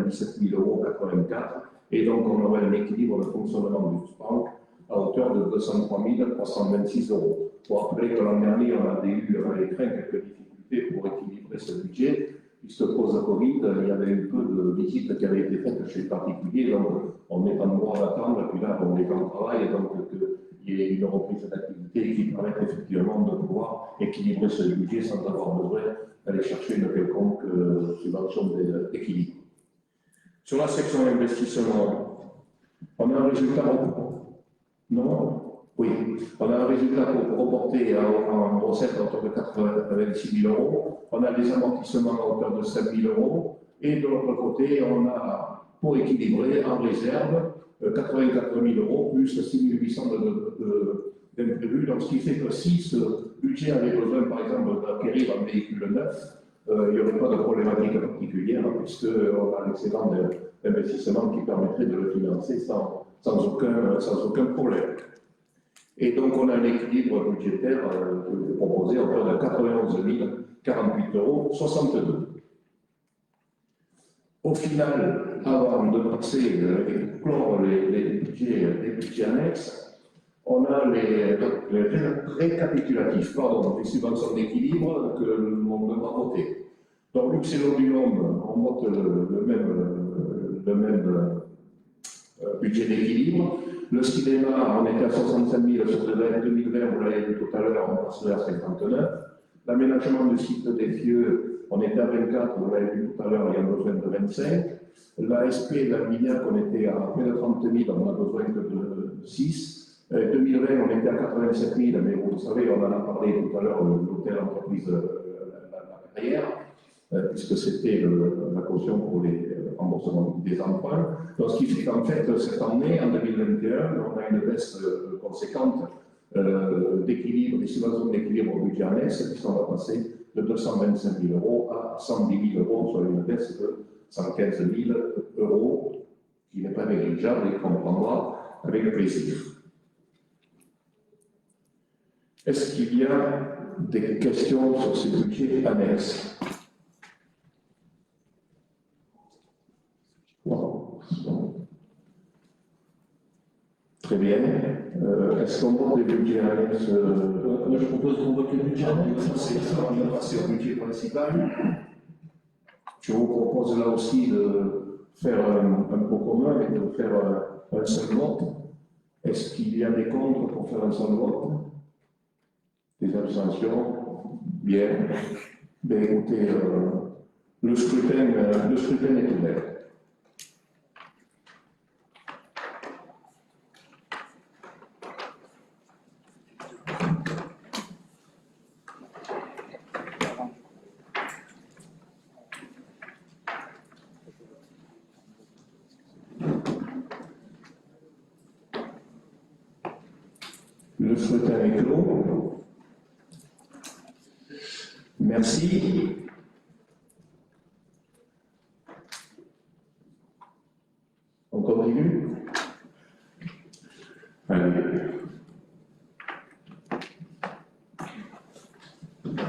97 084, et donc on aurait un équilibre de fonctionnement du banque à hauteur de 203 326 euros. Pour rappeler que l'an dernier, on avait eu à l'écran quelques difficultés pour équilibrer ce budget, puisque cause de Covid, il y avait eu peu de visites qui avaient été faites chez les particuliers, donc on est en droit d'attendre, et puis là, on est en travail, et donc qu'il y ait une reprise d'activité qui permette effectivement de pouvoir équilibrer ce budget sans avoir besoin d'aller chercher une quelconque subvention d'équilibre. Sur la section investissement, on a un résultat. Non? Oui. On a un résultat pour reporter en recette à hauteur de 86 000 euros. On a des amortissements à hauteur de 7 000 euros. Et de l'autre côté, on a, pour équilibrer, en réserve, 84 000 euros plus 6 800 d'imprévus. Donc, ce qui fait que si ce budget avait besoin, par exemple, d'acquérir un véhicule neuf, il n'y aurait pas de problématique particulière, puisqu'on a l'excédent d'investissement qui permettrait de le financer sans aucun problème. Et donc, on a un équilibre budgétaire proposé à hauteur de 91 048 euros 62. Au final, avant de passer et clore les budgets annexes, on a les récapitulatifs, des subventions d'équilibre que l'on devra voter. Donc, Luxello du Homme, on vote le même budget d'équilibre. Le cinéma, on était à 65 000 sur 2020, vous l'avez vu tout à l'heure, on passerait à 59. L'aménagement du site des Fieux, on était à 24, vous l'avez vu tout à l'heure, il y a besoin de 25. L'ASP, l'Armignac, on était à près de 30 000, on a besoin que de 6. 2020, on était à 87 000, mais vous le savez, on en a parlé tout à l'heure, l'hôtel entreprise la carrière, puisque c'était la caution pour les remboursements des emprunts. Donc, ce qui fait qu'en fait, cette année, en 2021, on a une baisse conséquente d'équilibre, des subventions d'équilibre au budget annexe, puisqu'on va passer de 225 000 euros à 110 000 euros, soit une baisse de 115 000 euros, qui n'est pas négligeable et qu'on prendra avec plaisir. Est-ce qu'il y a des questions sur ces budgets annexes? Très bien. Est-ce qu'on vote les budgets annexes? Moi, je propose qu'on vote les budgets annexes. On va passer au budget principal. Je vous propose là aussi de faire un pot commun et de faire un seul vote. Est-ce qu'il y a des contre pour faire un seul vote? Des abstentions? Bien. Bien, écoutez, le scrutin est ouvert. Le scrutin est clos. Merci. On continue? Allez.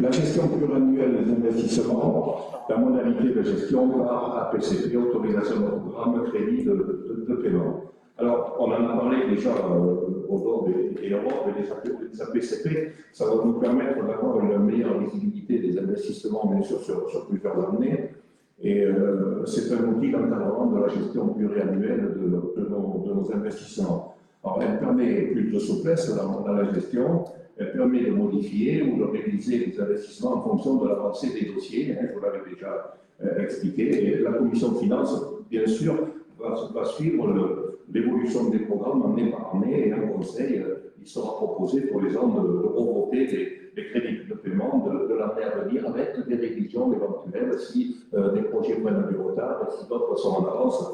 La gestion pluriannuelle des investissements, la modalité de gestion par APCP, autorisation de programme, crédit de paiement. Alors, on en a parlé déjà au nord et Europe, les APCP, ça va nous permettre d'avoir une meilleure visibilité des investissements, bien sûr, sur plusieurs années. Et c'est un outil d'encadrement de la gestion pluriannuelle de nos investissements. Alors, elle permet plus de souplesse dans la gestion, elle permet de modifier ou de réaliser les investissements en fonction de l'avancée des dossiers, je vous l'avais déjà expliqué. Et la commission de finances, bien sûr, va suivre l'évolution des programmes année par année, et un conseil, il sera proposé pour les ans de revoter les crédits de paiement de l'année à venir avec des révisions éventuelles si des projets prennent du retard, si d'autres sont en avance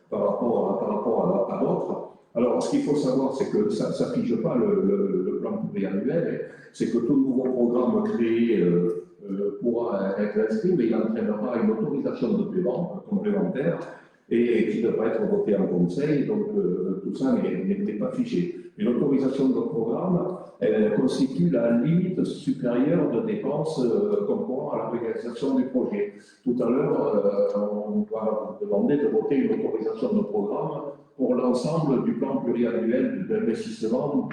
par rapport à d'autres. Alors, ce qu'il faut savoir, c'est que ça ne fige pas le plan pluriannuel, c'est que tout nouveau programme créé pourra être inscrit, mais il entraînera une autorisation de paiement complémentaire et qui devra être voté en conseil, donc tout ça n'est pas figé. Et l'autorisation de programme, elle constitue la limite supérieure de dépenses concourant à la réalisation du projet. Tout à l'heure, on va demander de voter une autorisation de programme pour l'ensemble du plan pluriannuel d'investissement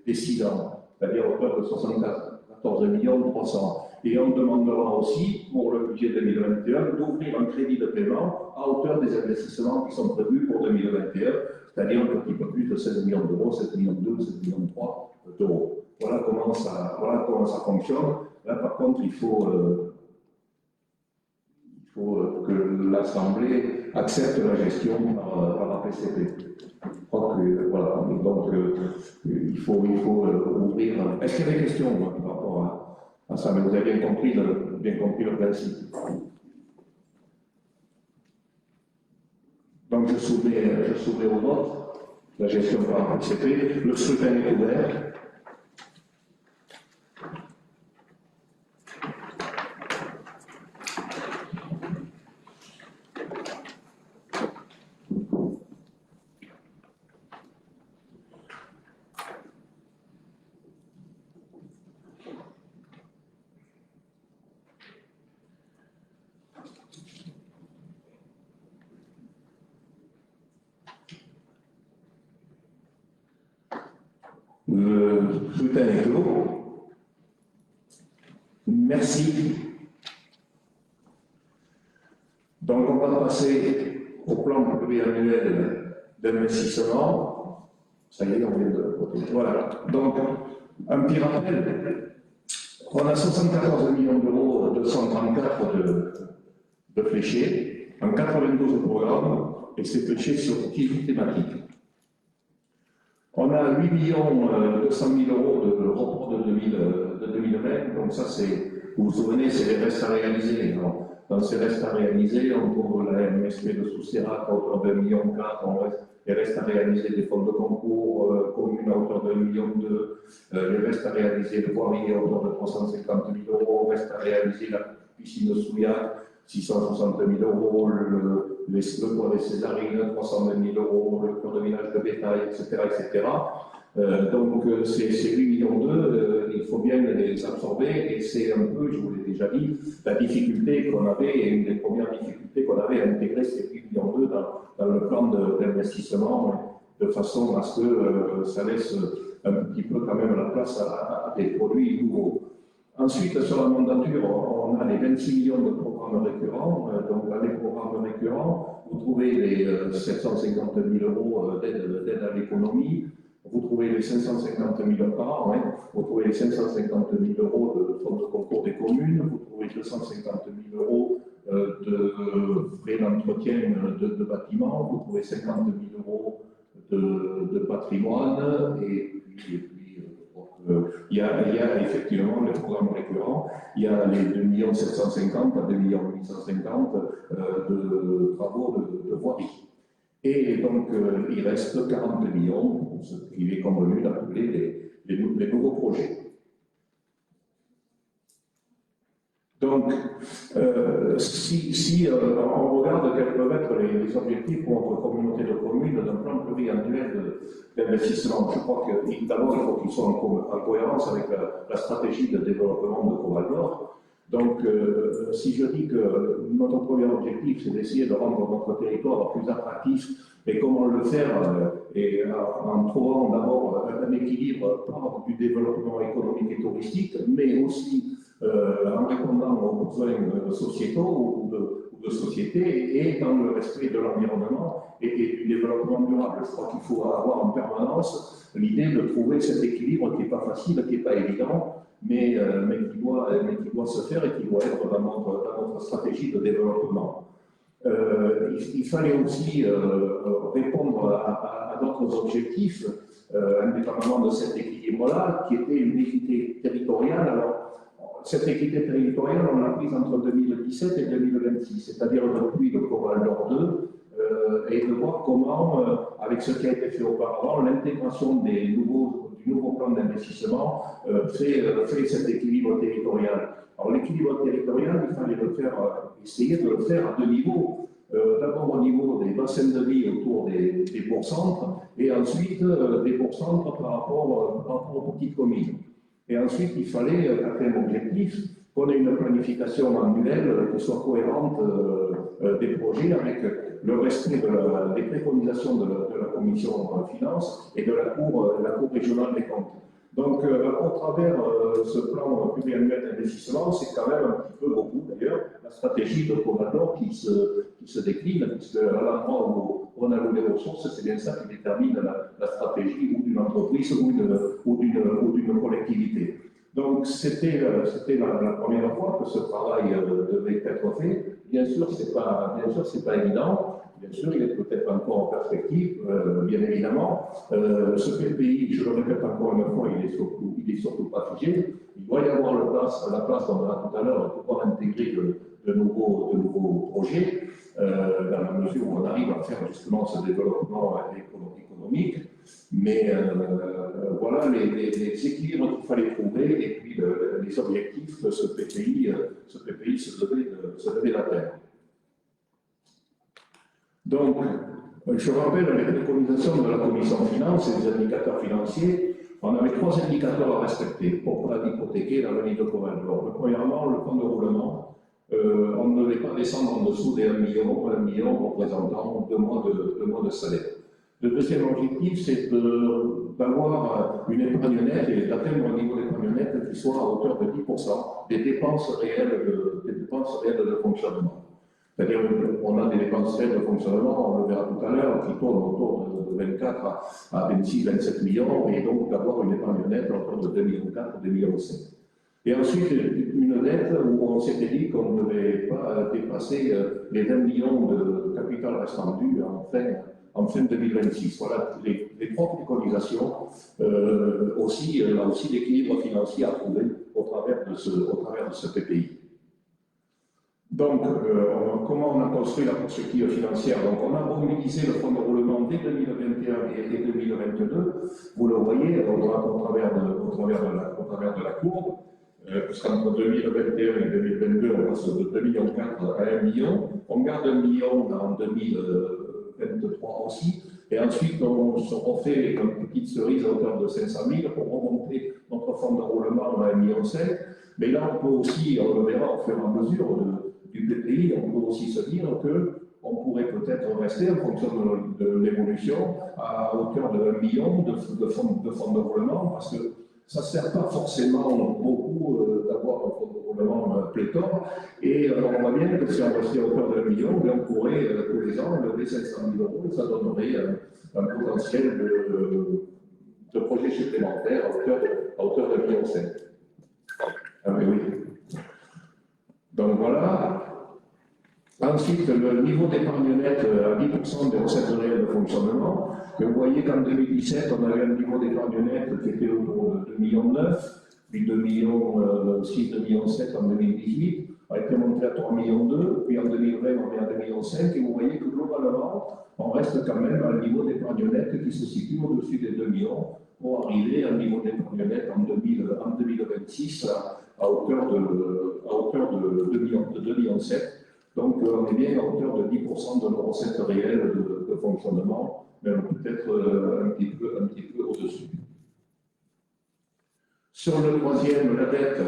des 6 ans, c'est-à-dire à hauteur de 74 300 000. Et on demandera aussi, pour le budget 2021, d'ouvrir un crédit de paiement à hauteur des investissements qui sont prévus pour 2021, c'est-à-dire un petit peu plus de 16 millions d'euros, 7 millions 2, 7 millions 3 d'euros. Voilà comment ça fonctionne. Là, par contre, il faut que l'Assemblée accepte la gestion par la PCP. Je crois que, voilà, donc il faut ouvrir. Est-ce qu'il y a des questions par rapport à ça? Mais vous avez bien compris le principe. Donc je soumets au vote la gestion par la PCP. Le scrutin est ouvert. Le scrutin est clos. Merci. Donc, on va passer au plan pluriannuel d'investissement. Ça y est, on vient de voter. Voilà. Donc, un petit rappel. On a 74 millions d'euros, 234 de fléchés, en 92 programmes, et c'est fléché sur 10 thématiques. On a 8 200 000 euros de report de 2020, donc ça c'est, vous vous souvenez, c'est les restes à réaliser. Dans ces restes à réaliser, on trouve la MSP de Sousserac à hauteur de 1,4 million, les restes à réaliser des fonds de concours communes à hauteur de 1,2 million, les restes à réaliser de voirie à hauteur de 350 000 euros, restes à réaliser la piscine de Souillac, 660 000 euros, le toit des Césarines, 320 000 euros, le cœur de village de bétail, etc. etc. Donc ces 8,2 millions, il faut bien les absorber, et c'est un peu, je vous l'ai déjà dit, la difficulté qu'on avait, et une des premières difficultés qu'on avait à intégrer ces 8,2 millions dans le plan d'investissement, de façon à ce que ça laisse un petit peu quand même la place à des produits nouveaux. Ensuite, sur la mandature, on a les 26 millions de programmes récurrents. Donc, dans les programmes récurrents, vous trouvez les 750 000 euros d'aide à l'économie, vous trouvez les 550 000 par an, vous trouvez les 550 000 euros de fonds de concours des communes, vous trouvez 250 000 euros de frais d'entretien de bâtiments, vous trouvez 50 000 euros de patrimoine, et puis il y a effectivement les programmes récurrents, il y a les 2 750 000 à 2 850 000 de travaux de voirie. Et donc, il reste 40 millions, ce qu'il est convenu d'appeler les nouveaux projets. Donc, si on regarde quels peuvent être les objectifs pour notre communauté de communes d'un plan pluriannuel d'investissement, je crois que d'abord il faut qu'ils soient en cohérence avec la stratégie de développement de Coval-Nord. Donc, si je dis que notre premier objectif, c'est d'essayer de rendre notre territoire plus attractif, et comment le faire, et en trouvant d'abord un équilibre par du développement économique et touristique, mais aussi en répondant aux besoins sociétaux ou de société, et dans le respect de l'environnement et du développement durable. Je crois qu'il faut avoir en permanence l'idée de trouver cet équilibre qui n'est pas facile, qui n'est pas évident, mais qui doit se faire et qui doit être dans notre stratégie de développement. Il fallait aussi répondre à d'autres objectifs, indépendamment de cet équilibre-là, qui était une équité territoriale. Alors, cette équité territoriale, on l'a prise entre 2017 et 2026, c'est-à-dire depuis le Coval-Nord 2, et de voir comment, avec ce qui a été fait auparavant, l'intégration du nouveau plan d'investissement fait cet équilibre territorial. Alors l'équilibre territorial, il fallait essayer de le faire à deux niveaux. d'abord au niveau des bassins de vie autour des bourgs-centres, et ensuite des bourgs-centres par rapport aux petites communes. Et ensuite, il fallait, quatrième objectif, qu'on ait une planification annuelle qui soit cohérente des projets avec le respect des préconisations de la Commission Finances et de la Cour régionale des comptes. Donc, au travers ce plan pluriannuel d'investissement, c'est quand même un petit peu beaucoup d'ailleurs la stratégie de Covalor qui se décline, puisque à l'endroit où on alloue les ressources, c'est bien ça qui détermine la stratégie ou d'une entreprise ou d'une collectivité. Donc, c'était la première fois que ce travail devait être fait. Bien sûr, c'est pas évident. Bien sûr, il est peut-être encore en perspective, bien évidemment. Ce PPI, je le répète encore une fois, il est surtout pas figé. Il doit y avoir la place, on verra tout à l'heure, de pouvoir intégrer de nouveaux projets, dans la mesure où on arrive à faire justement ce développement économique. Mais voilà les équilibres qu'il fallait trouver et puis les objectifs que ce PPI se devait d'atteindre. Donc, je rappelle les préconisations de la Commission Finances et des indicateurs financiers. On avait 3 indicateurs à respecter pour ne pas hypothéquer l'avenir de Covalor. Premièrement, le plan de roulement. On ne devait pas descendre en dessous des 1 million représentant 2 mois de salaire. Le deuxième objectif, c'est d'avoir une épargne nette et d'atteindre un niveau d'épargne nette qui soit à hauteur de 10% des dépenses réelles de fonctionnement. C'est-à-dire qu'on a des dépenses réelles de fonctionnement, on le verra tout à l'heure, qui tournent autour de 24 à 26, 27 millions, et donc d'avoir une épargne nette autour de 2,4 millions, 2,5 millions. Et ensuite, une dette où on s'était dit qu'on ne devait pas dépasser les 20 millions de capital restant dû en fin 2026. Voilà les 3 préconisations, aussi l'équilibre financier à trouver au travers de ce PPI. Donc, comment on a construit la perspective financière? Donc, on a mobilisé le fonds de roulement dès 2021 et 2022. Vous le voyez au travers de la courbe. Puisqu'entre 2021 et 2022, on passe de 2,4 millions à 1 million. On garde 1 million en 2023 aussi. Et ensuite, on fait une petite cerise à hauteur de 500 000 pour remonter notre fonds de roulement à 1,5 million. Mais là, on peut aussi, on le verra au fur et à mesure du PPI, on peut aussi se dire qu'on pourrait peut-être rester en fonction de l'évolution à hauteur de 1 million de fonds de roulement, parce que ça ne sert pas forcément beaucoup d'avoir un fonds de roulement pléthore. Et on voit bien que si on restait à hauteur de 1 million, on pourrait tous les ans lever 500 000 euros, et ça donnerait un potentiel de projets supplémentaires à hauteur de 1,5 million. Ah oui. Donc voilà. Ensuite, le niveau d'épargne nette à 10% des recettes réelles de fonctionnement. Et vous voyez qu'en 2017, on avait un niveau d'épargne nette qui était autour de 2,9 millions, puis 2,6 millions, 2,7 millions en 2018, a été monté à 3,2 millions, puis en 2020, on est à 2,5 millions, et vous voyez que globalement, on reste quand même à un niveau d'épargne nette qui se situe au-dessus des 2 millions pour arriver à un niveau d'épargne nette en 2026 à hauteur de 2,7 millions. Donc, on est bien à hauteur de 10% de nos recettes réelles de fonctionnement, mais peut-être un petit peu au-dessus. Sur le troisième, la dette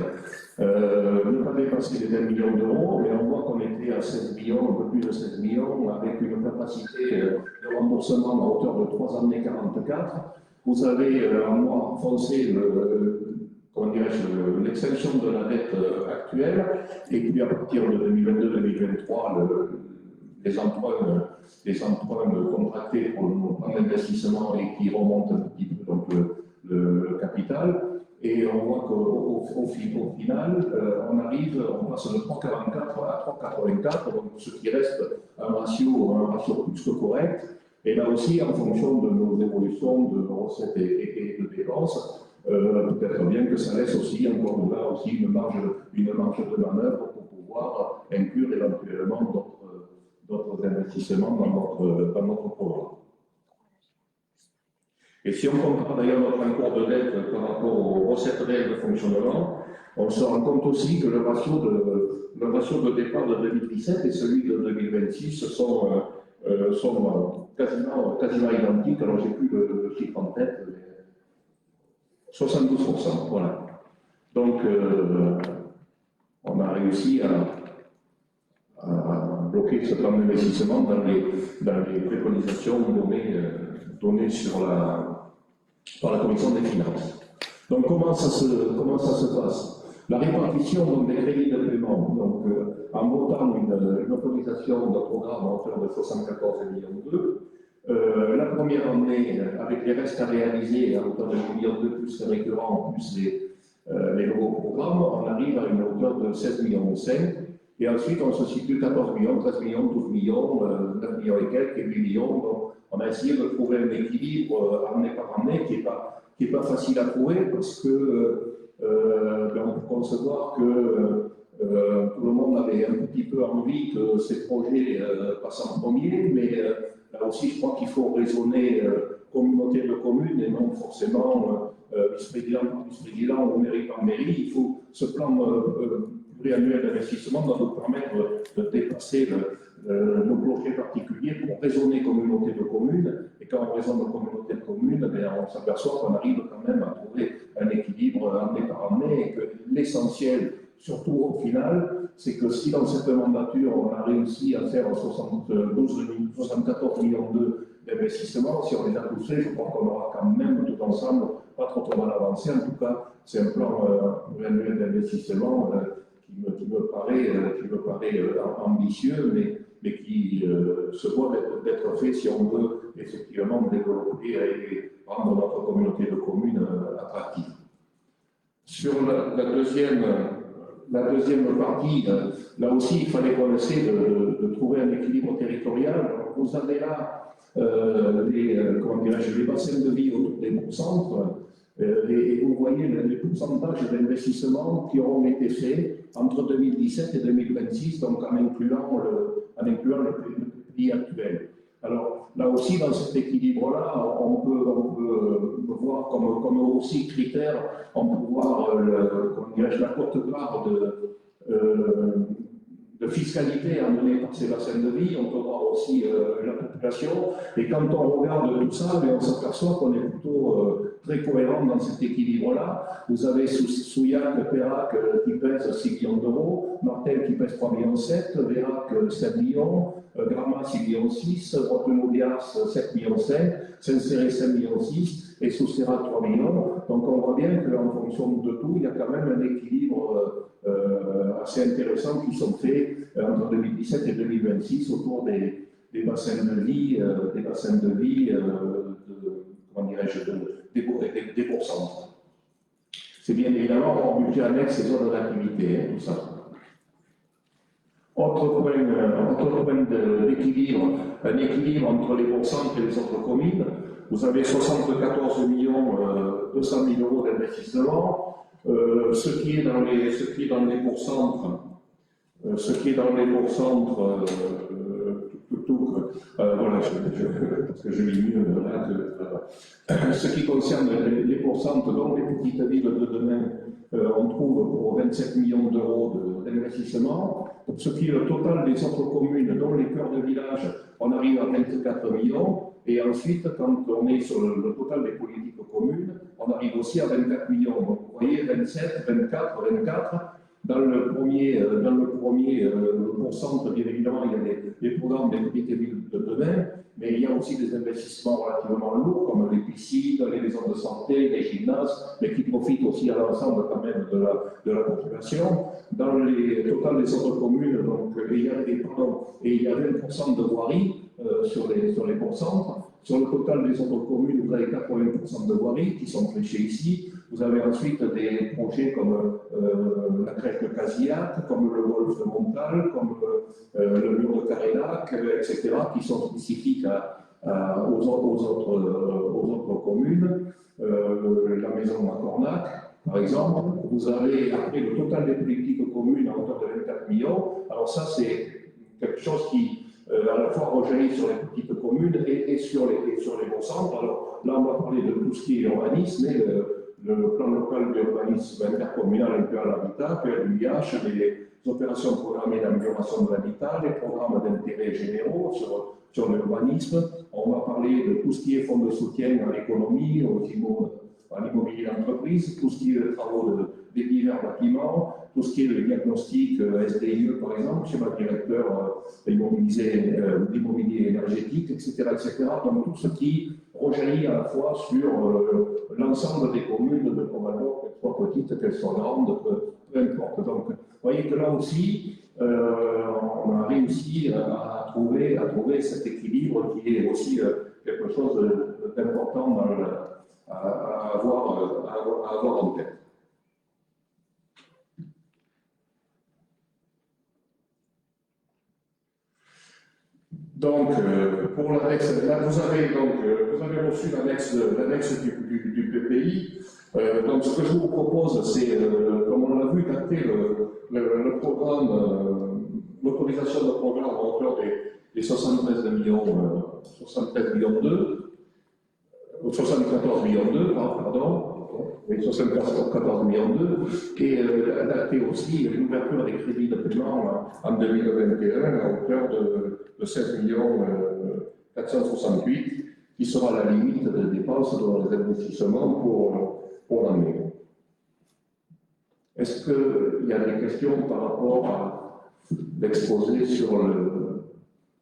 ne pas dépasser les 1 million d'euros, mais on voit qu'on était à 16 millions, un peu plus de 16 millions, avec une capacité de remboursement à hauteur de 3 années 44. Vous avez en noir foncé l'extension de la dette actuelle, et puis à partir de 2022-2023, les emprunts contractés pour le plan d'investissement et qui remontent un petit peu donc, le capital. Et on voit qu'au final, on passe de 3,44 à 3,84, donc ce qui reste un ratio plus que correct. Et là aussi, en fonction de nos évolutions de recettes et de dépenses, peut-être bien que ça laisse aussi encore là aussi une marge de manœuvre pour pouvoir inclure éventuellement d'autres investissements dans notre programme. Et si on compare d'ailleurs notre encours de dette par rapport aux recettes réelles de fonctionnement, On se rend compte aussi que le ratio de départ de 2017 et celui de 2026 sont quasiment identiques. Alors, j'ai plus le chiffre en tête, mais 72%, voilà. Donc, on a réussi à bloquer ce plan d'investissement dans les préconisations données par la Commission des finances. Donc, comment ça se passe? La répartition donc, des crédits de paiement, donc, en votant une autorisation de programme à hauteur de 74 millions d'euros, la première année, avec les restes à réaliser à hauteur de 1 million d'euros, plus les récurrents, plus les nouveaux programmes, on arrive à une hauteur de 16 millions 5. Et ensuite, on se situe 14 millions, 13 millions, 12 millions, 9 millions et quelques, et 8 millions. Donc, on a essayé de trouver un équilibre année par année qui n'est pas facile à trouver parce que on peut concevoir que tout le monde avait un petit peu envie que ces projets passent en premier, mais là aussi, je crois qu'il faut raisonner communauté de communes et non forcément vice-président par vice-président ou mairie par mairie. Il faut ce plan pluriannuel d'investissement doit nous permettre de dépasser nos clochers particuliers pour raisonner communauté de communes. Et quand on raisonne de communauté de communes, on s'aperçoit qu'on arrive quand même à trouver un équilibre année par année et que l'essentiel, surtout au final, c'est que si dans cette mandature on a réussi à faire 74 millions d'investissements, si on les a tous faits, je crois qu'on aura quand même tout ensemble pas trop mal avancé. En tout cas, c'est un plan annuel d'investissement qui me paraît ambitieux, mais qui se doit d'être fait si on veut effectivement développer et rendre notre communauté de communes attractive. Sur la deuxième partie, là aussi, il fallait qu'on essaie de trouver un équilibre territorial. Alors, vous avez là les bassins de vie autour des centres, et vous voyez les pourcentages d'investissement qui auront été faits entre 2017 et 2026, donc en incluant le pays actuel. Alors, là aussi, dans cet équilibre-là, on peut voir comme aussi critère, on peut voir la quote-part de fiscalité amenée par ces bassins de vie, on peut voir aussi la population, et quand on regarde tout ça, on s'aperçoit qu'on est plutôt très cohérent dans cet équilibre-là. Vous avez Souillac, Pérac qui pèse 6 millions d'euros, Martel qui pèse 3,7 millions, Vérac 7 millions, Gramat 6,6 millions, Bretonne-Aubias 7,5 millions, Saint-Céré 5,6 millions et Soussera 3 millions. Donc on voit bien qu'en fonction de tout, il y a quand même un équilibre assez intéressant qui sont faits entre 2017 et 2026 autour des bassins de vie, des pourcents. C'est bien évidemment en budget annexe et zones d'activité, tout ça. Autre point d'équilibre, un équilibre entre les pourcents et les autres communes. Vous avez 74 millions 200 000 euros d'investissement. Ce qui est dans les pourcentres, voilà, parce que je lis mieux là que ce qui concerne les pourcentres, donc les petites villes de demain, on trouve pour 27 millions d'euros d'investissement. Pour ce qui est le total des autres communes, dont les cœurs de village, on arrive à 24 millions. Et ensuite, quand on est sur le total des politiques communes, on arrive aussi à 24 millions. Donc, vous voyez, 27, 24. Dans le premier pourcentre, bien évidemment, il y a les programmes des petites villes de demain, mais il y a aussi des investissements relativement lourds, comme les piscines, les maisons de santé, les gymnases, mais qui profitent aussi à l'ensemble quand même de la population. Dans les totales des autres communes, donc, il y a 20% de voirie sur les pourcents. Sur le total des autres communes, vous avez 80% de voiries qui sont fléchées ici. Vous avez ensuite des projets comme la crèche de Casillac, comme le golfe de Montal, comme le mur de Carélac, etc., qui sont spécifiques aux autres communes. La maison à Cornac, par exemple. Vous avez après le total des politiques communes à hauteur de 24 millions. Alors ça, c'est quelque chose qui à la fois rejaillit sur les petites communes et sur les bons centres. Alors là, on va parler de tout ce qui est urbanisme, mais le plan local d'urbanisme intercommunal incluant l'habitat, PLUIH, les opérations programmées d'amélioration de l'habitat, les programmes d'intérêt généraux sur l'urbanisme. On va parler de tout ce qui est fonds de soutien à l'économie, à l'immobilier d'entreprise, tout ce qui est travaux des divers bâtiments, tout ce qui est le diagnostic SDIE par exemple, schéma directeur d'immobilier énergétique, etc., etc. Donc tout ce qui rejaillit à la fois sur l'ensemble des communes de Comaldo, qu'elles soient petites, qu'elles soient grandes, peu importe. Donc vous voyez que là aussi, on a réussi à trouver cet équilibre qui est aussi quelque chose d'important à avoir en tête. Donc, pour l'annexe, là, vous avez reçu l'annexe du PPI. Donc, ce que je vous propose, c'est, comme on l'a vu, d'acter le programme, l'autorisation de programme à hauteur des 73 millions 74 millions 2, et adapter aussi l'ouverture des crédits de paiement en 2021 à hauteur de 16 millions 468, qui sera la limite de dépenses dans les investissements pour l'année. Est-ce qu'il y a des questions par rapport à l'exposé sur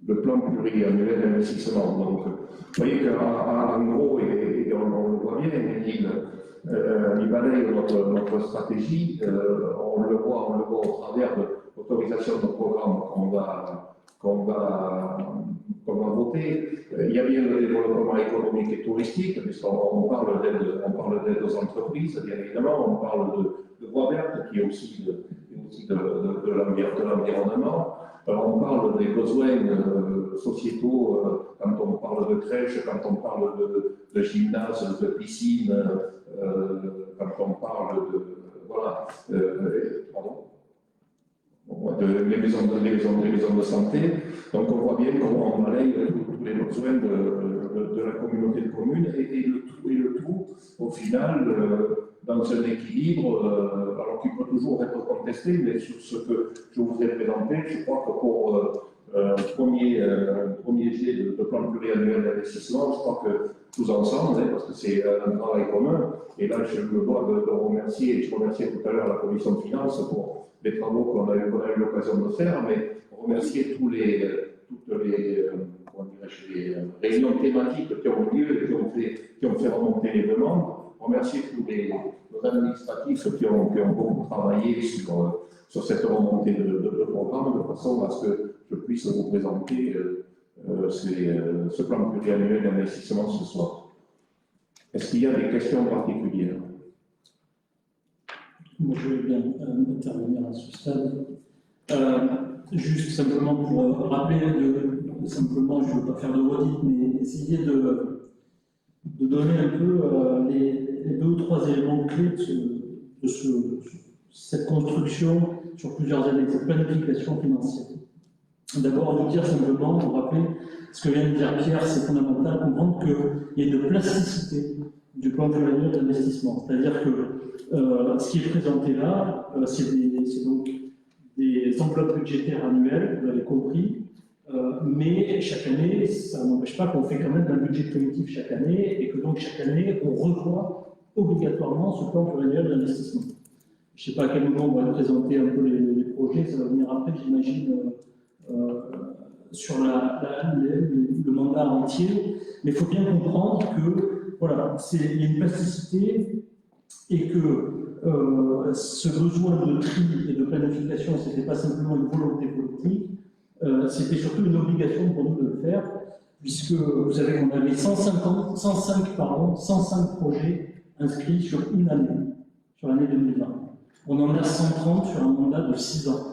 le plan pluriannuel d'investissement? Donc, vous voyez qu'en gros, et on le voit bien, il balaye notre stratégie, on le voit au travers de l'autorisation de programme qu'on va voter. Il y a bien le développement économique et touristique, puisqu'on parle d'aide aux entreprises, bien évidemment, on parle de voies vertes, qui est aussi de l'environnement. On parle des besoins sociétaux quand on parle de crèches, quand on parle de gymnase, de piscine, quand on parle les maisons de santé. Donc on voit bien comment on balaye tous les besoins de la communauté de communes et le tout, au final, dans un équilibre, alors qu'il peut toujours être contesté, mais sur ce que je vous ai présenté, je crois que pour premier jet de plan pluriannuel d'investissement, je crois que tous ensemble, parce que c'est un travail commun, et là je me dois de remercier, et je remerciais tout à l'heure la commission de finances pour les travaux qu'on a eu l'occasion de faire, mais remercier toutes les réunions thématiques qui ont eu lieu et qui ont fait remonter les demandes, remercier tous nos administratifs qui ont beaucoup travaillé sur cette remontée de programme, de façon à ce que je puisse vous présenter ce plan pluriannuel d'investissement ce soir. Est-ce qu'il y a des questions particulières? Moi, je vais bien intervenir à ce stade. Juste simplement pour rappeler, simplement, je ne veux pas faire de redite, mais essayer de donner un peu les 2 ou 3 éléments clés de cette construction sur plusieurs années, cette planification financière. D'abord, vous dire simplement, vous rappeler ce que vient de dire Pierre, c'est fondamental, comprendre qu'il y a une plasticité du plan pluriannuel d'investissement. C'est-à-dire que ce qui est présenté là, c'est donc des enveloppes budgétaires annuelles, vous l'avez compris, mais chaque année, ça n'empêche pas qu'on fait quand même un budget collectif chaque année, et que donc chaque année, on revoit obligatoirement ce plan pluriannuel d'investissement. Je ne sais pas à quel moment on va présenter un peu les projets, ça va venir après, j'imagine, sur le mandat entier, mais il faut bien comprendre que voilà, il y a une plasticité et que ce besoin de tri et de planification, ce n'était pas simplement une volonté politique, c'était surtout une obligation pour nous de le faire, puisque vous savez qu'on avait 105 projets inscrits sur une année, sur l'année 2020. On en a 130 sur un mandat de 6 ans.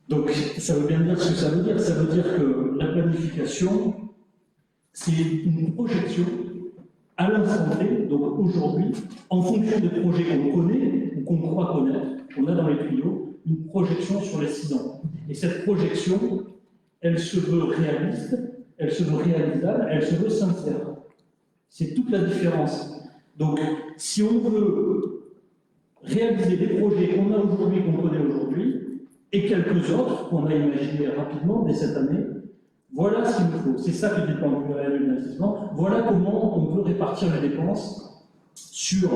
Donc, ça veut bien dire ce que ça veut dire. Ça veut dire que la planification, c'est une projection à l'instant T, donc aujourd'hui, en fonction des projets qu'on connaît ou qu'on croit connaître, qu'on a dans les tuyaux, une projection sur les 6 ans. Et cette projection, elle se veut réaliste, elle se veut réalisable, elle se veut sincère. C'est toute la différence Donc, si on veut réaliser les projets qu'on a aujourd'hui, qu'on connaît aujourd'hui, et quelques autres qu'on a imaginés rapidement dès cette année, voilà ce qu'il nous faut. C'est ça que dit le plan pluriannuel d'investissement. Voilà comment on peut répartir les dépenses sur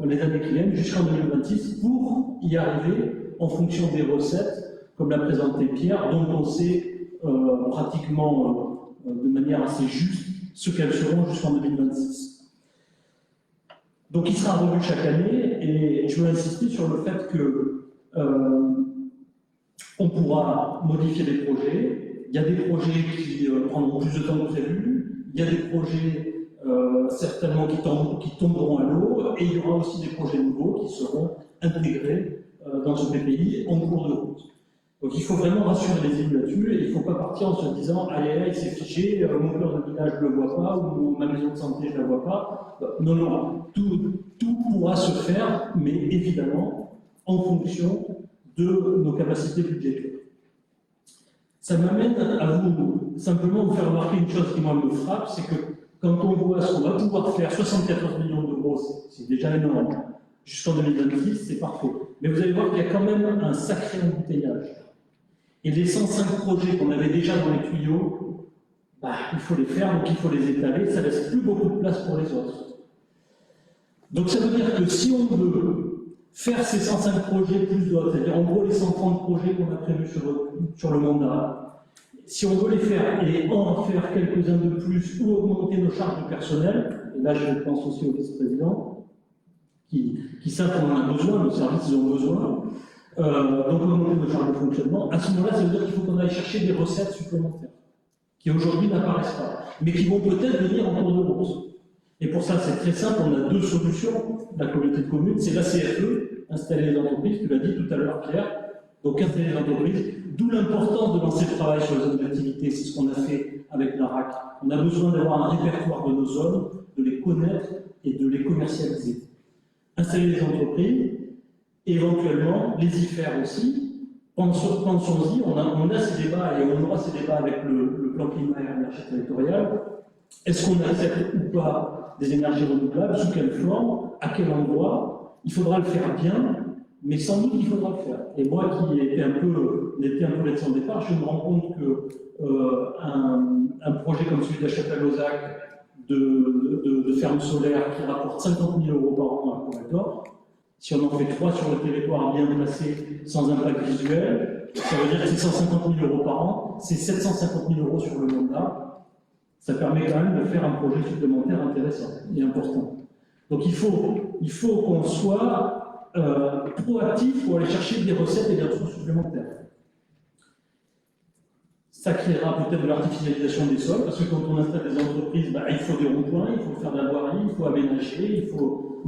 les années qui viennent jusqu'en 2026 pour y arriver en fonction des recettes, comme l'a présenté Pierre, dont on sait pratiquement de manière assez juste ce qu'elles seront jusqu'en 2026. Donc il sera revu chaque année et je veux insister sur le fait que on pourra modifier les projets. Il y a des projets qui prendront plus de temps que prévu. Il y a des projets certainement qui tomberont à l'eau. Et il y aura aussi des projets nouveaux qui seront intégrés dans ce PPI en cours de route. Donc il faut vraiment rassurer les élus là-dessus. Et il ne faut pas partir en se disant « Allez, c'est figé, mon cœur de village ne le voit pas, ou ma maison de santé ne la voit pas ». Non, non, tout pourra se faire, mais évidemment en fonction de nos capacités budgétaires. Ça m'amène à simplement vous faire remarquer une chose qui moi me frappe, c'est que quand on voit ce qu'on va pouvoir faire, 74 millions d'euros, c'est déjà énorme, jusqu'en 2026, c'est parfait. Mais vous allez voir qu'il y a quand même un sacré embouteillage. Et les 105 projets qu'on avait déjà dans les tuyaux, il faut les faire, donc il faut les étaler, ça ne laisse plus beaucoup de place pour les autres. Donc ça veut dire que si on veut faire ces 105 projets plus d'autres, c'est-à-dire en gros les 130 projets qu'on a prévus sur le mandat, si on veut les faire et en faire quelques-uns de plus ou augmenter nos charges de personnel, et là je pense aussi aux vice-présidents, qui savent qu'on en a besoin, nos services ils ont besoin, donc augmenter nos charges de fonctionnement, à ce moment-là ça veut dire qu'il faut qu'on aille chercher des recettes supplémentaires, qui aujourd'hui n'apparaissent pas, mais qui vont peut-être venir en cours de route. Et pour ça, c'est très simple, on a deux solutions, la communauté de communes, c'est la CFE, installer les entreprises, tu l'as dit tout à l'heure Pierre, donc installer les entreprises, d'où l'importance de lancer le travail sur les zones d'activité, c'est ce qu'on a fait avec la RAC. On a besoin d'avoir un répertoire de nos zones, de les connaître et de les commercialiser. Installer les entreprises, éventuellement les y faire aussi, pensons-y, on a ces débats et on aura ces débats avec le plan climat et énergie territoriale. Est-ce qu'on accepte ou pas des énergies renouvelables, sous quelle forme, à quel endroit? Il faudra le faire bien, mais sans doute il faudra le faire. Et moi qui étais un peu là-dessus au départ, je me rends compte qu'un projet comme celui d'Achâtel-Lozac de ferme solaire qui rapporte 50 000 € par an à Corrector, si on en fait 3 sur le territoire bien placé, sans impact visuel, ça veut dire que c'est 150 000 € par an, c'est 750 000 € sur le mandat. Ça permet quand même de faire un projet supplémentaire intéressant et important. Donc il faut qu'on soit proactif pour aller chercher des recettes et des ressources supplémentaires. Ça créera peut-être de l'artificialisation des sols, parce que quand on installe des entreprises, il faut des ronds-points, il faut faire de la voirie, il faut aménager, il faut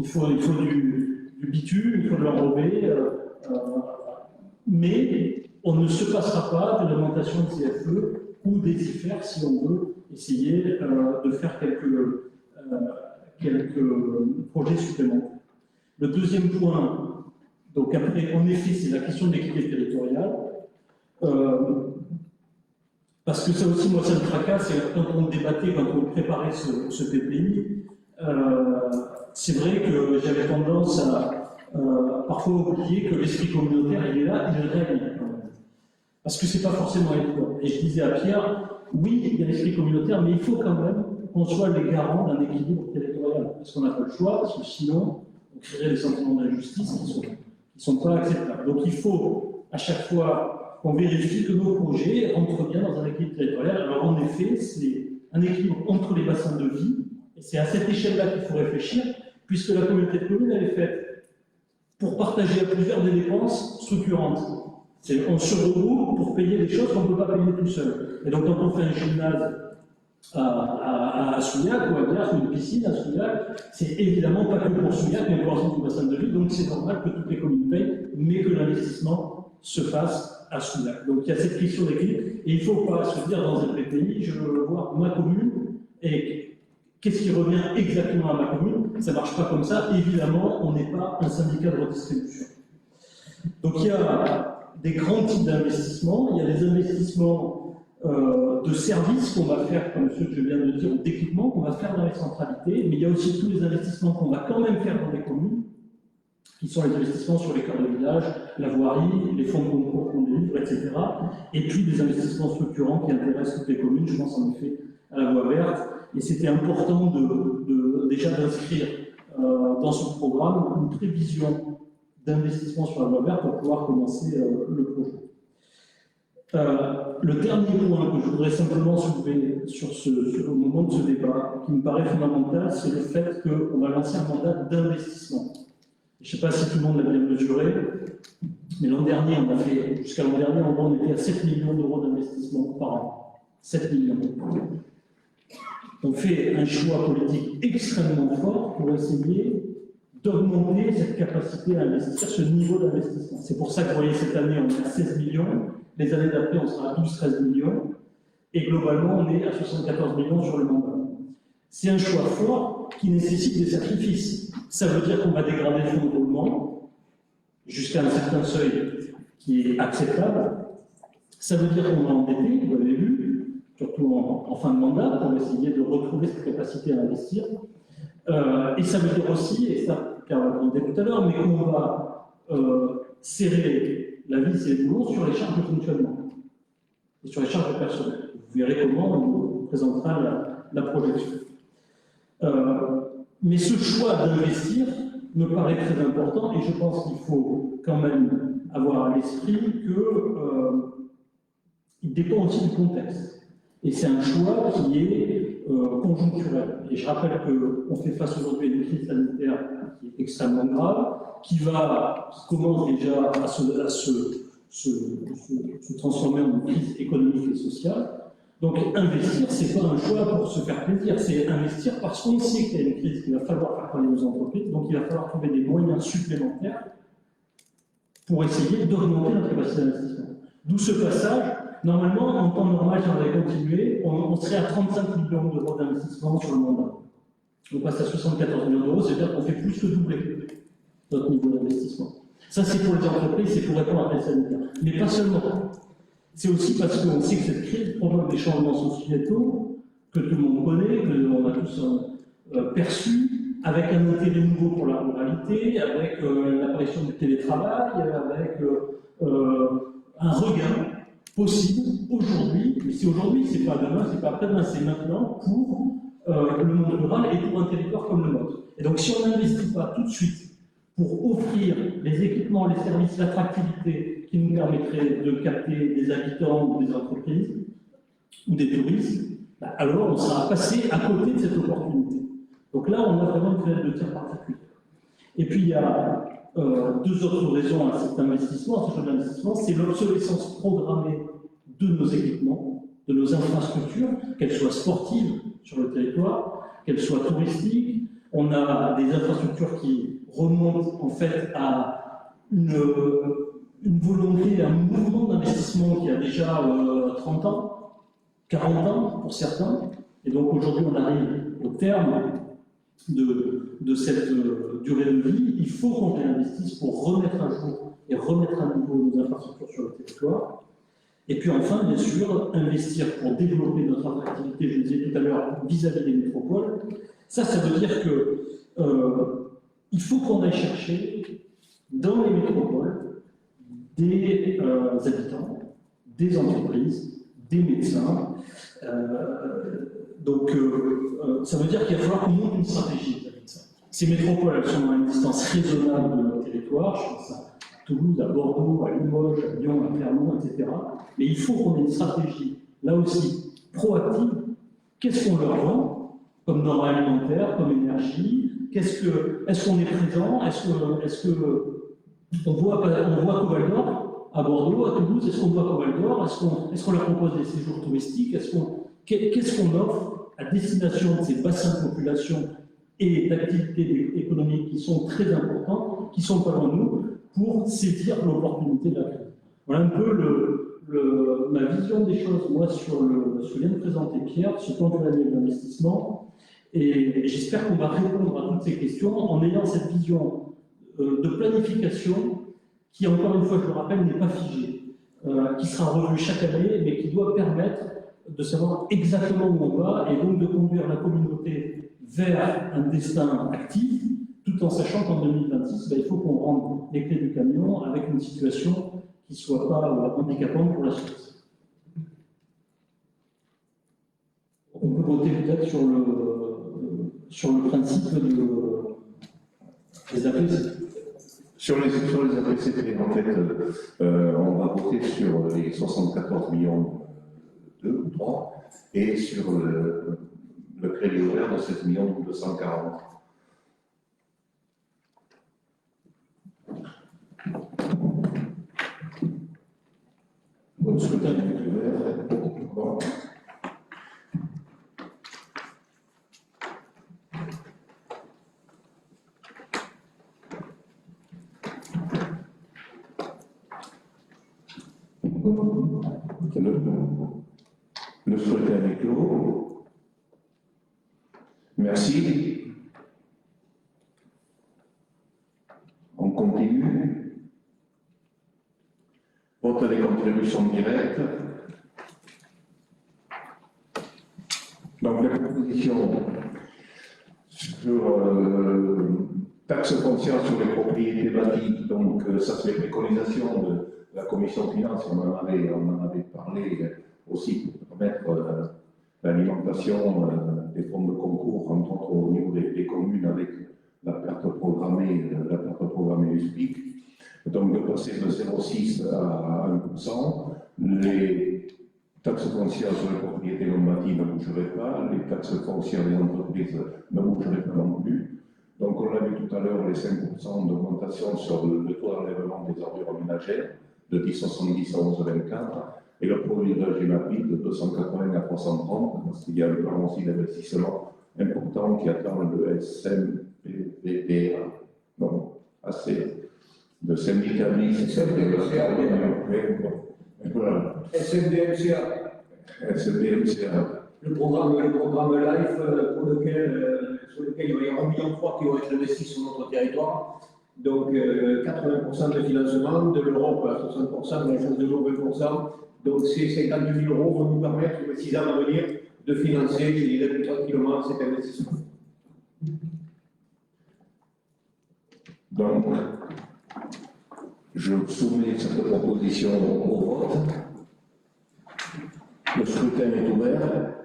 du bitume, il faut de l'enrober. Mais on ne se passera pas de l'augmentation de CFE ou des IFER si on veut essayer de faire quelques projets supplémentaires. Le deuxième point, donc après, en effet, c'est la question de l'équité territoriale. Parce que ça aussi, moi, ça me tracasse, et quand on débattait, quand on préparait ce PPI, c'est vrai que j'avais tendance à parfois oublier que l'esprit communautaire, il est là, il règne quand même. Parce que c'est pas forcément évident. Et je disais à Pierre, oui, il y a l'esprit communautaire, mais il faut quand même qu'on soit les garants d'un équilibre territorial. Parce qu'on n'a pas le choix, parce que sinon, on créerait des sentiments d'injustice qui sont pas acceptables. Donc il faut, à chaque fois, qu'on vérifie que nos projets rentrent bien dans un équilibre territorial. Alors en effet, c'est un équilibre entre les bassins de vie, et c'est à cette échelle-là qu'il faut réfléchir, puisque la communauté de communes, elle est faite pour partager à plusieurs des dépenses structurantes. On se regroupe pour payer des choses qu'on ne peut pas payer tout seul. Et donc quand on fait un gymnase à Souillac ou à Biarritz, ou une piscine à Souillac, c'est évidemment pas que pour Souillac, mais pour l'ensemble du bassin de vie, donc c'est normal que toutes les communes payent, mais que l'investissement se fasse à Souillac. Donc il y a cette question d'équilibre, et il ne faut pas se dire dans un PPI, je veux voir ma commune, et qu'est-ce qui revient exactement à ma commune? Ça ne marche pas comme ça, évidemment, on n'est pas un syndicat de redistribution. Donc il y a des grands types d'investissements, il y a des investissements de services qu'on va faire, comme ceux que je viens de dire, ou d'équipements qu'on va faire dans les centralités, mais il y a aussi tous les investissements qu'on va quand même faire dans les communes, qui sont les investissements sur les cœurs de village, la voirie, les fonds de concours qu'on délivre, etc. Et puis des investissements structurants qui intéressent toutes les communes, je pense en effet à la voie verte. Et c'était important déjà d'inscrire dans ce programme une prévision d'investissement sur la voie verte pour pouvoir commencer le projet. Le dernier point que je voudrais simplement soulever au moment de ce débat, qui me paraît fondamental, c'est le fait qu'on va lancer un mandat d'investissement. Je ne sais pas si tout le monde l'a bien mesuré, mais l'an dernier, jusqu'à l'an dernier, on était à 7 millions d'euros d'investissement par an. 7 millions. On fait un choix politique extrêmement fort pour essayer d'augmenter cette capacité à investir, ce niveau d'investissement. C'est pour ça que vous voyez, cette année, on est à 16 millions, les années d'après, on sera à 12-13 millions, et globalement, on est à 74 millions sur le mandat. C'est un choix fort qui nécessite des sacrifices. Ça veut dire qu'on va dégrader le fonds de roulement jusqu'à un certain seuil qui est acceptable. Ça veut dire qu'on va endetter, vous l'avez vu, surtout en fin de mandat, pour essayer de retrouver cette capacité à investir. Et ça veut dire aussi, et ça, Pierre l'a demandé tout à l'heure, mais qu'on va serrer la vis et les boulons sur les charges de fonctionnement et sur les charges de personnel. Vous verrez comment on vous présentera la projection. Mais ce choix d'investir me paraît très important et je pense qu'il faut quand même avoir à l'esprit qu'il dépend aussi du contexte. Et c'est un choix qui est conjoncturel. Et je rappelle qu'on fait face aujourd'hui à une crise sanitaire qui est extrêmement grave, qui commence déjà à se transformer en une crise économique et sociale. Donc investir, ce n'est pas un choix pour se faire plaisir, c'est investir parce qu'on sait qu'il y a une crise, qu'il va falloir faire travailler nos entreprises, donc il va falloir trouver des moyens supplémentaires pour essayer d'augmenter notre capacité d'investissement. D'où ce passage, normalement, en temps normal, si on avait continué, on serait à 35 millions d'euros d'investissement sur le mandat. On passe à 74 millions d'euros, c'est-à-dire qu'on fait plus que doubler notre niveau d'investissement. Ça, c'est pour les entreprises, c'est pour répondre à la crise sanitaire. Mais pas seulement. C'est aussi parce qu'on sait que cette crise provoque des changements sociétaux que tout le monde connaît, que l'on a tous perçus, avec un intérêt nouveau pour la ruralité, avec l'apparition du télétravail, avec un regain possible aujourd'hui, mais c'est aujourd'hui, c'est pas demain, c'est pas après-demain, c'est maintenant pour le monde rural et pour un territoire comme le nôtre. Et donc si on n'investit pas tout de suite pour offrir les équipements, les services, l'attractivité qui nous permettraient de capter des habitants ou des entreprises ou des touristes, alors on sera passé à côté de cette opportunité. Donc là, on a vraiment une fenêtre de tir particulière. Et puis il y a deux autres raisons à cet investissement, à ce genre d'investissement, c'est l'obsolescence programmée de nos équipements, de nos infrastructures, qu'elles soient sportives sur le territoire, qu'elles soient touristiques. On a des infrastructures qui remontent en fait à une volonté, un mouvement d'investissement qui a déjà 30 ans, 40 ans pour certains. Et donc aujourd'hui, on arrive au terme de cette durée de vie. Il faut qu'on réinvestisse pour remettre à jour et remettre à niveau nos infrastructures sur le territoire. Et puis enfin, bien sûr, investir pour développer notre attractivité, je le disais tout à l'heure, vis-à-vis des métropoles. Ça veut dire qu'il faut qu'on aille chercher dans les métropoles des habitants, des entreprises, des médecins. Donc, ça veut dire qu'il va falloir qu'on monte une stratégie vis-à-vis de ça. Ces métropoles, elles sont à une distance raisonnable de notre territoire, je pense à Toulouse, à Bordeaux, à Limoges, à Lyon, à Clermont, etc. Mais il faut qu'on ait une stratégie, là aussi, proactive. Qu'est-ce qu'on leur vend comme denrées alimentaires, comme énergie? Est-ce qu'on est présent? Est-ce qu'on voit Coval d'Or à Bordeaux, à Toulouse? Est-ce qu'on voit Coval d'Or? Est-ce qu'on leur propose des séjours touristiques? Qu'est-ce qu'on offre à destination de ces bassins de population et d'activités économiques qui sont très importants, qui sont devant nous, pour saisir l'opportunité de la crise? Voilà un peu ma vision des choses, moi, sur ce que vient de présenter Pierre, ce plan pluriannuel d'investissement. Et j'espère qu'on va répondre à toutes ces questions en ayant cette vision de planification qui, encore une fois, je le rappelle, n'est pas figée. qui sera revu chaque année, mais qui doit permettre de savoir exactement où on va et donc de conduire la communauté vers un destin actif, tout en sachant qu'en 2026, il faut qu'on rende les clés du camion avec une situation qui ne soit pas handicapante pour la suite. On peut voter peut-être sur le principe des APC. Sur les APCP, en fait, on va voter sur les 74 millions 2 ou 3 et sur le crédit ouvert de 7 240 000. Le scrutin est ouvert. Bon. Le scrutin est clos. Merci. On continue. Vote des contributions directes. Donc la proposition sur taxe foncière sur les propriétés bâties, donc ça c'est les préconisations de la commission finance, on en avait parlé aussi pour permettre l'alimentation des fonds de concours, entre autres au niveau des communes avec la perte programmée du SPIC. Donc de passer de 0,6 à 1%. Les taxes foncières sur les propriétés non bâties ne bougeraient pas, les taxes foncières des entreprises ne bougeraient pas non plus. Donc on l'a vu tout à l'heure, les 5% d'augmentation sur le taux d'enlèvement des ordures ménagères, de 10,70 à 11,24, et le produit de la GEMAPI de 280 à 330, parce qu'il y a le plan aussi d'investissement important qui attend le SMPPA, non, assez, de syndicat mixte, SMDMCA. Le programme LIFE sur lequel il va y avoir 1,3 million qui vont être investis sur notre territoire. Donc 80% de financement, de l'Europe à 60%, de l'agence de l'eau 20%. Donc ces 52 000 euros vont nous permettre, dans les 6 ans à venir, de financer et tranquillement cet investissement. Donc, je soumets cette proposition au vote. Le scrutin est ouvert.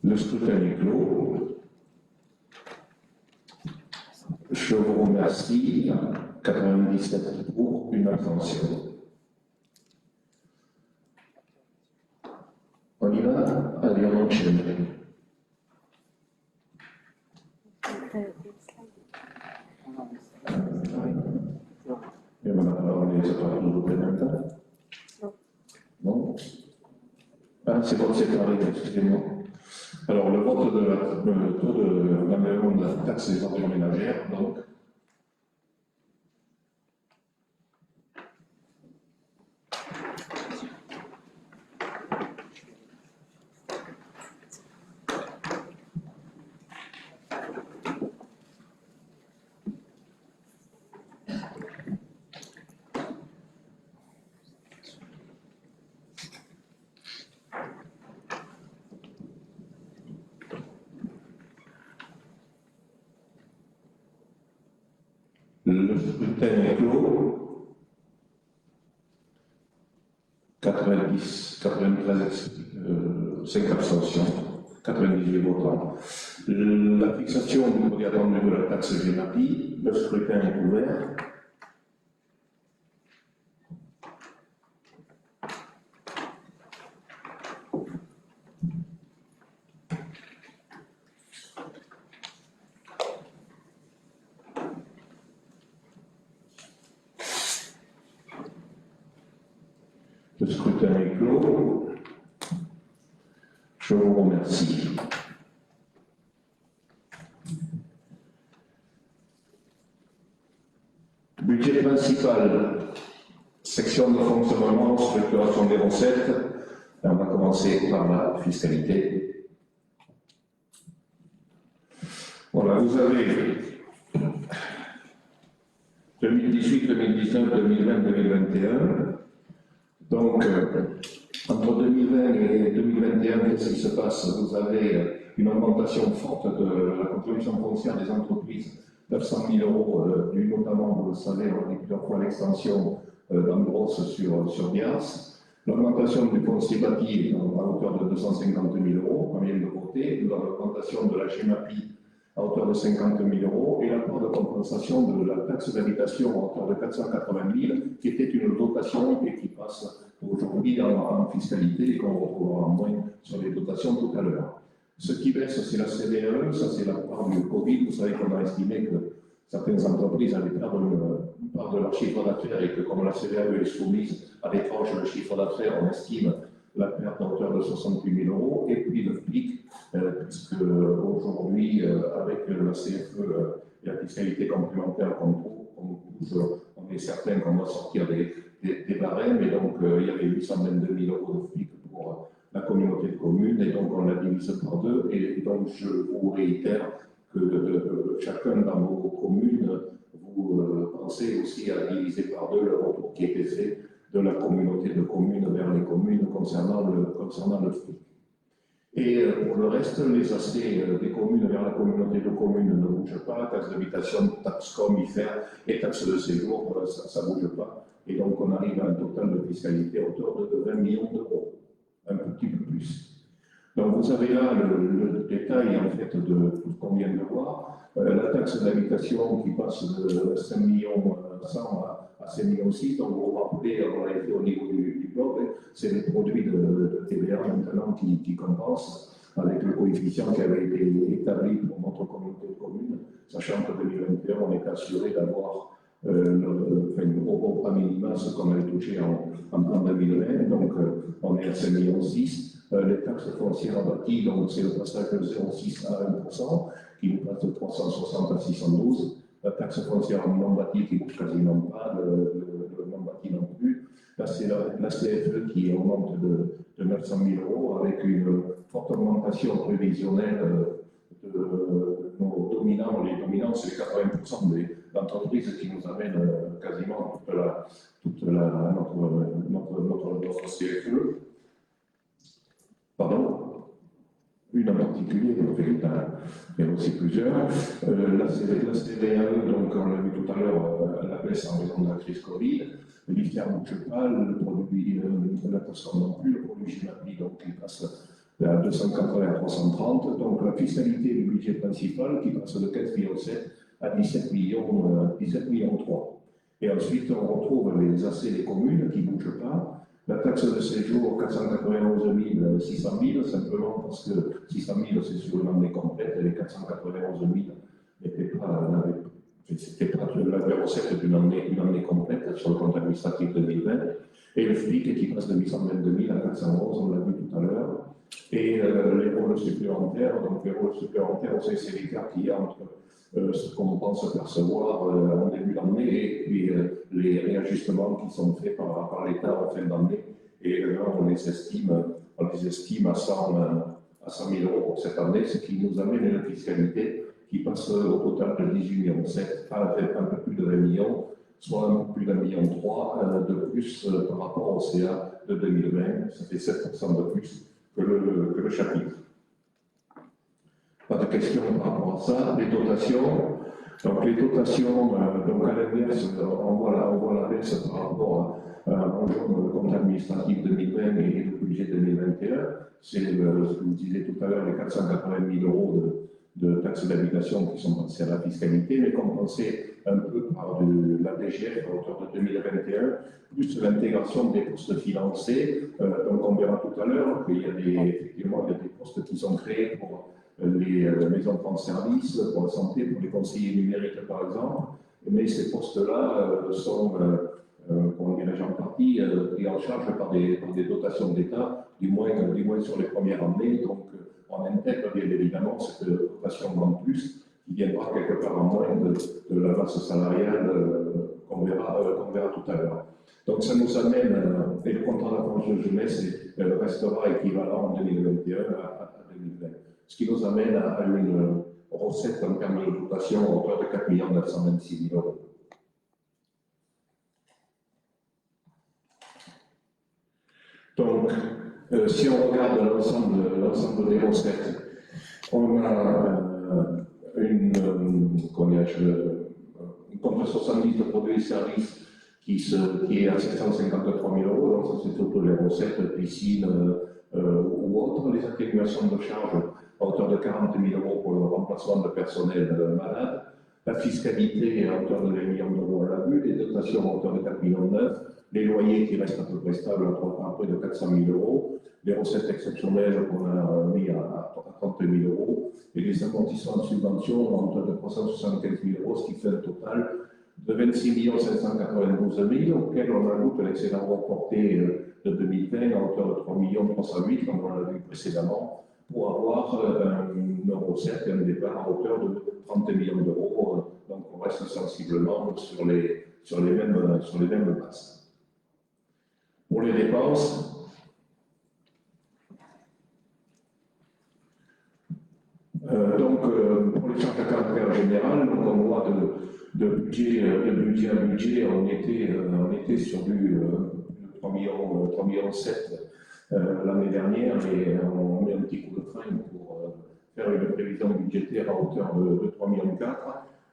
Le scrutin est clos. Je vous remercie. 97 pour, une abstention. On y va? Allez, on enchaîne. Et on a parlé des autres représentants? Non? Ah, c'est bon, c'est carré, excusez-moi. Alors, le vote le taux de l'enlèvement de la taxe des ordures ménagères, donc. Le scrutin est clos. 93, 5 abstentions, 98 votants. La fixation du produit attendu de la taxe GEMAPI, le scrutin est ouvert. Le scrutin est clos. Je vous remercie. Budget principal. principale section de fonctionnement, structuration des recettes. On va commencer par la fiscalité. Voilà, vous avez 2018, 2019, 2020, 2021. Donc, entre 2020 et 2021, qu'est-ce qui se passe? Vous avez une augmentation forte de la contribution foncière des entreprises, 900 000 euros, dû notamment, vous le savez, on a dit plusieurs fois l'extension d'Ambros sur Bias. L'augmentation du foncier bâti à hauteur de 250 000 euros, qu'on vient de voter, l'augmentation de la GEMAPI à hauteur de 50 000 euros, et l'apport de compensation de la taxe d'habitation à hauteur de 480 000, qui était une dotation et qui passe aujourd'hui en fiscalité, et qu'on retrouvera moins sur les dotations tout à l'heure. Ce qui baisse, c'est la CVAE, ça c'est la part du Covid. Vous savez qu'on a estimé que certaines entreprises allaient perdre une part de leur chiffre d'affaires et que comme la CVAE est soumise à des tranches de chiffre d'affaires, on estime la perte à hauteur de 68 000 euros. Et puis le FPIC, puisque aujourd'hui, avec la CFE et la fiscalité complémentaire qu'on touche, on est certain qu'on va sortir des barèmes. Et donc, il y avait 822 000 euros de FPIC pour la communauté de communes, et donc on l'a divisé par deux. Et donc, je vous réitère que chacun dans vos communes, vous pensez aussi à diviser par deux le retour qui était fait de la communauté de communes vers les communes concernant le FPIC. Et pour le reste, les aspects des communes vers la communauté de communes ne bougent pas. Taxe d'habitation, taxe com, IFER et taxe de séjour, ça ne bouge pas. Et donc on arrive à un total de fiscalité à hauteur de 20 millions d'euros, un petit peu plus. Donc vous avez là le détail en fait de tout ce qu'on vient de voir. La taxe d'habitation qui passe de 5 millions 100 à 5 millions 6. Donc vous vous rappelez, on l'a fait au niveau du bloc, c'est les produits de TVA maintenant qui compensent avec le coefficient qui avait été établi pour notre communauté de communes, sachant que 2021 on est assuré d'avoir au pas minima ce qu'on avait touché en 2020, donc on est à 5 millions 6. Les taxes foncières bâties, donc c'est le passage de 0,6 à 1%, qui nous passe de 360 à 612. La taxe foncière non bâtie qui ne bouge quasiment pas, le non bâti non plus. Là, c'est la CFE qui augmente de 900 000 euros avec une forte augmentation prévisionnelle de nos dominants. Les dominants, c'est les 80% des entreprises qui nous amènent quasiment notre CFE. Pardon, une en particulier, il y en a aussi plusieurs. La CVAE, donc on l'a vu tout à l'heure, la baisse en raison de la crise Covid. L'IFER ne bouge pas, le produit, la personne non plus, le produit GEMAPI, donc il passe à 280 à 330. Donc la fiscalité du budget principal qui passe de 4,7 millions à 17 millions 3. Et ensuite, on retrouve les AC des communes qui ne bougent pas. La taxe de séjour, 491 600 000, simplement parce que 600 000, c'est sur une année complète, et les 491 000 n'étaient pas, c'était pas la recette d'une année complète sur le compte administratif 2020. Et le FPIC qui passe de 822 000 à 411, on l'a vu tout à l'heure. Et les rôles supplémentaires, donc les rôles supplémentaires, c'est l'écart qu'il y a entre ce qu'on pense percevoir en début d'année et puis les réajustements qui sont faits par l'État en fin d'année. Et là, on les estime à 100 000 euros pour cette année, ce qui nous amène à une fiscalité qui passe au total de 18 millions 7, avec un peu plus de 20 millions, soit un peu plus d'1,3 million de plus par rapport au CA de 2020. Ça fait 7% de plus que le chapitre. Pas de questions par rapport à ça. Les dotations. Donc les dotations, donc à l'inverse, on voit la baisse par rapport au compte administratif 2020 et le budget 2021. C'est, je vous disais tout à l'heure, les 480 000 euros de taxes d'habitation qui sont passées à la fiscalité, mais compensées un peu par la DGF à hauteur de 2021, plus l'intégration des postes financés. Donc on verra tout à l'heure qu'il y a effectivement des postes qui sont créés pour les maisons de service, pour la santé, pour les conseillers numériques par exemple, mais ces postes-là sont, comment dirais-je, en partie pris en charge par des dotations d'État, du moins sur les premières années. Donc on intègre bien évidemment cette dotation en plus qui viendra quelque part en moins de la base salariale qu'on verra tout à l'heure. Donc ça nous amène, et le contrat d'avance de jeunesse restera équivalent en 2021 à 2020. Ce qui nous amène à une recette en termes de dotation à hauteur de 4 926 000 euros. Donc, si on regarde l'ensemble des recettes, on a une compte 70 de produits et services qui est à 753 000 euros, donc ça c'est surtout les recettes, piscine ou autres, les atténuations de charges à hauteur de 40 000 euros pour le remplacement de personnel malade, la fiscalité à hauteur de 20 millions d'euros, on l'a vu, les dotations à hauteur de 4,9 millions, les loyers qui restent à peu près stables à près de 400 000 euros, les recettes exceptionnelles qu'on a mis à 30 000 euros, et les amortissements de subventions à hauteur de 375 000 euros, ce qui fait un total de 26 592 000, auquel on ajoute l'excédent reporté de 2020 à hauteur de 3 308 000, comme on l'a vu précédemment, pour avoir une recette et un départ à hauteur de 30 millions d'euros. Donc on reste sensiblement sur les mêmes bases. Pour les dépenses, pour les charges à caractère général, donc on voit de budget à budget, on était sur du 3,7 millions l'année dernière, et on met un petit coup de frein pour faire une prévision budgétaire à hauteur de 3,4 millions,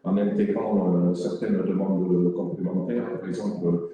en intégrant certaines demandes complémentaires, par exemple